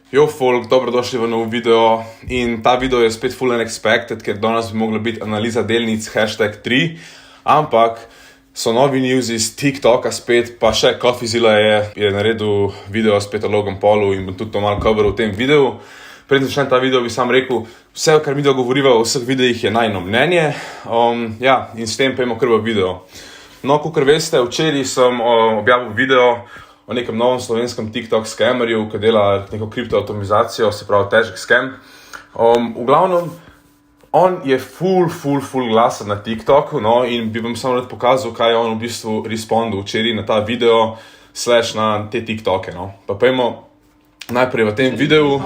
Jo, folk, dobrodošli v nov video in ta video je spet full unexpected, ker danes bi mogla biti analiza delnic #3, ampak so novi news iz TikToka spet, pa še CoffeeZilla je naredil video spet o Logan Paulu in bom tudi to malo coveril v tem videu. Preden začnem ta video, bi sam rekel, vse, kar mi govoriva v vseh videih, je najino mnenje. In s tem pojmo kar v video. No, kakor veste, včeraj sem objavil video o nekem novem slovenskem TikTok skamerju, ki dela neko kriptoautomizacijo, se pravi težek scam. V glavnem, on je full glasen na TikToku, no, in bi vam samo rad pokazal, kaj je on v bistvu respondil včeraj na ta video / na te TikToke, no. Pa pojmo najprej v tem videu.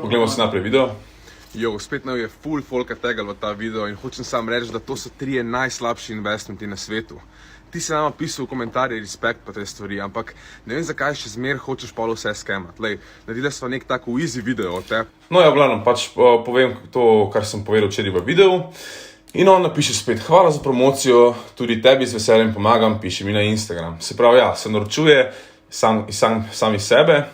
Poglejmo si najprej video. Jo, spet nam je full folka tegal v ta video in hočem sam reči, da to so 3 najslabši investmenti na svetu. Ti si nama pisal v komentarje respekt pa te stvari, ampak ne vem, zakaj še zmer hočeš pa vse skemat. Naredili smo nek tako easy video od te. No ja, v glavnem, povem to, kar sem povedal včeraj v videu. In on napiše spet, hvala za promocijo, tudi tebi z veseljem pomagam, piši mi na Instagram. Se pravi, ja, se naročuje sam iz sebe.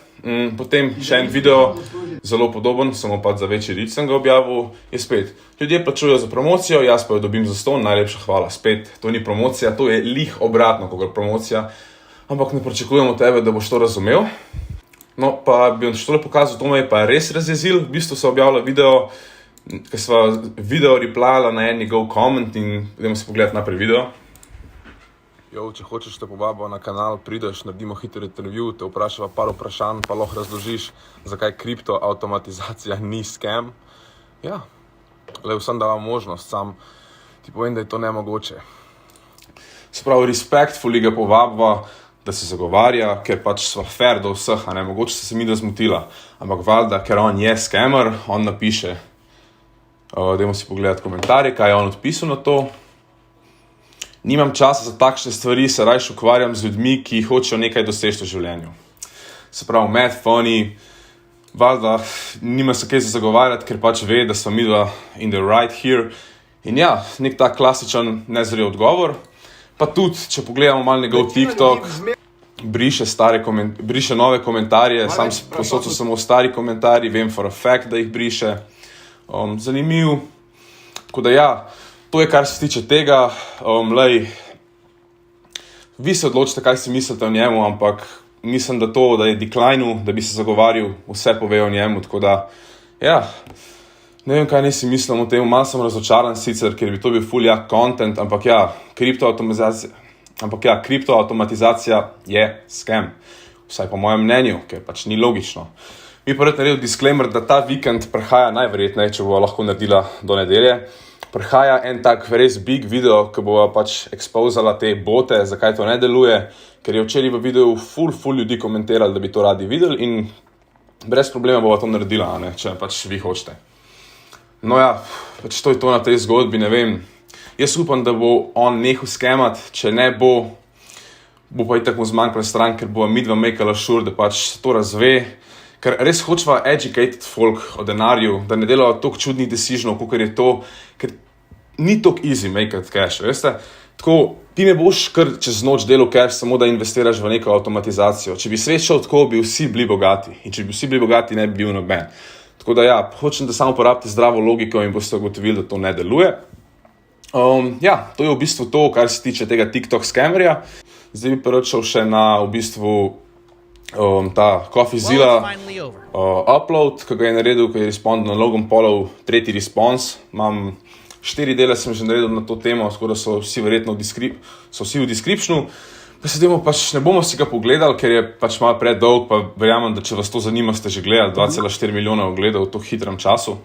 Potem še en video, zelo podoben, samo pa za večji rič sem ga objavil, je spet. Ljudje plačujejo za promocijo, jaz pa jo dobim za ston, najlepša hvala. Spet, to ni promocija, to je lih obratno, kot promocija, ampak ne pričakujem od tebe, da boš to razumel. No, pa bi vam tole pokazal, to me je pa res razjezil. V bistvu sem objavila video, ker sva video replyala na en njegov koment in idemo si pogledati naprej video. Jo, če hočeš te povabiti na kanal, prideš, naredimo hiter intervju, te vprašava par vprašanj, pa lahko razložiš, zakaj kriptoautomatizacija ni scam. Ja, vsem davam možnost, sam ti povem, da je to nemogoče. Se pravi, respectfully ga povabiva, da se zagovarja, ker pač sva fair do vseh, a ne, mogoče se mi da zmotila, ampak valjda, ker on je scammer, on napiše. Dajmo si pogledati komentarje, kaj je on odpisal na to. Nimam časa za takšne stvari, se rajš ukvarjam z ljudmi, ki hočejo nekaj doseči v življenju. Se pravi, mad, funny, valjda, nima se kaj za zagovarjati, ker pač ve, da sva midva in the right here. In ja, nek tak klasičen nezrel odgovor. Pa tudi, če pogledamo malo njegov TikTok, briše nove komentarje, sam posod so samo stari komentarji, vem for a fact, da jih briše. Zanimiv. Tako da ja, to je, kar se tiče tega. Vi se odločite, kaj si mislite o njemu, ampak mislim, da je declineu, da bi se zagovarjal, vse pove o njemu, tako da, ja, ne vem, kaj nisi mislim o tem, malo sem razočaran sicer, ker bi to bil full jak content, ampak ja, kriptoautomatizacija je scam, vsaj po mojem mnenju, ker pač ni logično. Mi pa naredil disclaimer, da ta vikend prihaja najverjetneje, če bo lahko naredila do nedelje, prihaja en tak res big video, ki bo pač expozala te bote, zakaj to ne deluje, ker je včeraj v videu full ljudi komentirali, da bi to radi videli in brez problema bova to naredila, ne, če pač vi hočete. No ja, pač to je to na tej zgodbi, ne vem. Jaz upam, da bo on nehal skemat, če ne bo pa itak mu zmanjkala stran, ker bova midva makala sure, da pač to razve. Ker res hočeva educated folk o denarju, da ne delajo toliko čudnih decisionov, kakor je to, ker ni toliko easy make cash, veste? Tako, ti ne boš kar čez noč delal cash, samo da investiraš v neko avtomatizacijo. Če bi svet šel tako, bi vsi bili bogati. In če bi vsi bili bogati, ne bi bil noben. Tako da ja, hočem, da samo porabite zdravo logiko in boste ugotovili, da to ne deluje. Ja, to je v bistvu to, kar se tiče tega TikTok skamerja. Zdaj bi prečel še na v bistvu ta CoffeeZilla upload, ki ga je naredil, ki je respondil na Logan Paulov 3. respons. Imam 4 dele sem že naredil na to temo, skoraj so vsi verjetno v descriptionu. Pa se temu pač ne bomo si ga pogledali, ker je pač malo predolg, pa verjamem, da če vas to zanima, ste že gledali 2,4 milijona ogledov v to hitrem času.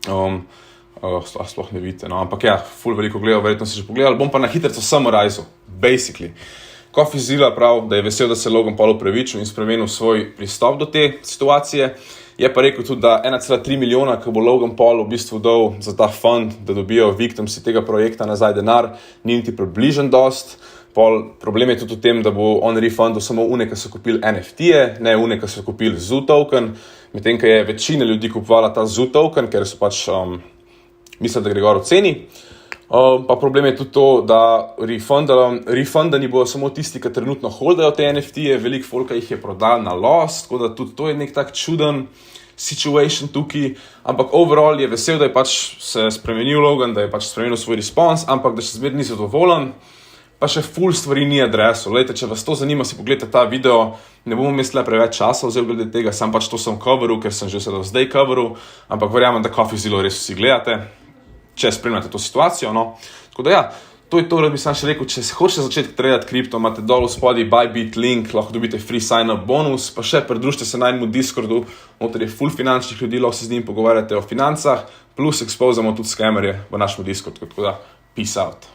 Sploh ne vidite, no, ampak ja, full veliko gledal, verjetno si že pogledali. Bom pa na hitrco summarizel, basically. CoffeeZilla prav, da je vesel, da se Logan Paul upravičil in spremenil svoj pristop do te situacije. Je pa rekel tudi, da 1,3 milijona, ki bo Logan Paul v bistvu dal za ta fund, da dobijo victimsi tega projekta nazaj denar, ni niti približen dost. Problem je tudi v tem, da bo on refundal samo une, ki so kupili NFT-je, ne une, ki so kupili ZOO token, medtem, ko je večina ljudi kupovala ta ZOO token, ker so pač mislili, da gre gor v ceni. Pa problem je tudi to, da refundani bodo samo tisti, ki trenutno holdajo te NFT-je, veliko folka jih je prodal na loss, tako da tudi to je nek tak čuden situation tukaj, ampak overall je vesel, da je pač se spremenil Logan, da je pač spremenil svoj response, ampak da še zmeraj ni zadovoljen, pa še full stvari ni adresov. Lejte, če vas to zanima, si pogledajte ta video, ne bomo mislili preveč časa vzel glede tega, sam pač to sem coveril, ker sem že vse do zdaj coveril, ampak verjamem, da CoffeeZilla res vsi gledate, če spremljate to situacijo, no. Tako da ja, to je to, da bi sam še rekel, če se hočete začeti tradati kripto, imate dol v spodaj Bybit link, lahko dobite free sign-up bonus, pa še pridružite se najmemu Discordu, noter je full finančnih ljudi, lahko se z njim pogovarjate o financah, plus exposamo tudi skamerje v našem Discordu, tako da peace out.